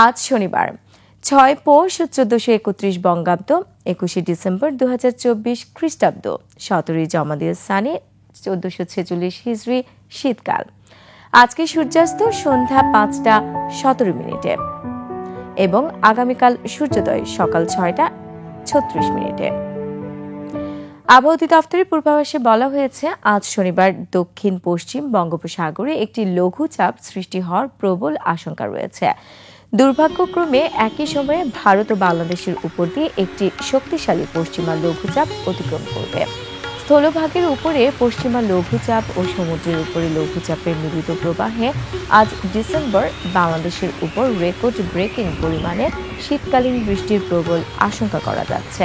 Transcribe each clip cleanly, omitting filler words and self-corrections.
আজ শনিবার ৬ পৌষ ১৪৩১ বঙ্গাব্দ ২১ ডিসেম্বর ২০২৪ খ্রিস্টাব্দ ১৭ জমাদিউল সানি ১৪৪৬ হিজরি শীতকাল। আজকে সূর্যাস্ত সন্ধ্যা ৫টা ১৭ মিনিটে এবং আগামীকাল সূর্যোদয় সকাল ৬টা ৩৬ মিনিটে। আবহাওয়া অধিদপ্তরের পূর্বাভাসে বলা হয়েছে, আজ শনিবার দক্ষিণ পশ্চিম বঙ্গোপসাগরে একটি লঘুচাপ সৃষ্টি হওয়ার প্রবল আশঙ্কা রয়েছে। দুর্ভাগ্যক্রমে একই সময়ে ভারত ও বাংলাদেশের উপর দিয়ে একটি শক্তিশালী পশ্চিমা লঘুচাপ অতিক্রম করবে। স্থলভাগের উপরে পশ্চিমা লঘুচাপ ও সমুদ্রের উপরে লঘুচাপের মিলিত প্রবাহে আজ ডিসেম্বর বাংলাদেশের উপর রেকর্ড ব্রেকিং পরিমাণে শীতকালীন বৃষ্টির প্রবল আশঙ্কা করা যাচ্ছে।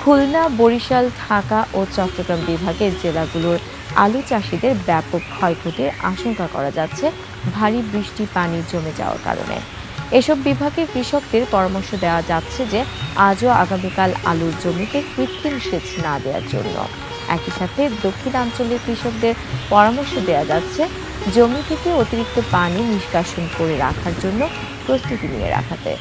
খুলনা, বরিশাল, ঢাকা ও চট্টগ্রাম বিভাগের জেলাগুলোর আলু চাষিদের ব্যাপক ক্ষয়ক্ষতির আশঙ্কা করা যাচ্ছে ভারী বৃষ্টি পানি জমে যাওয়ার কারণে। এসব বিভাগের কৃষকদের পরামর্শ দেওয়া যাচ্ছে যে আজও আগামীকাল আলুর জমিতে কৃত্রিম সেচ না দেওয়ার জন্য। একই সাথে দক্ষিণাঞ্চলের কৃষকদের পরামর্শ দেওয়া যাচ্ছে জমি থেকে অতিরিক্ত পানি নিষ্কাশন করে রাখার জন্য প্রস্তুতি নিয়ে রাখাতে।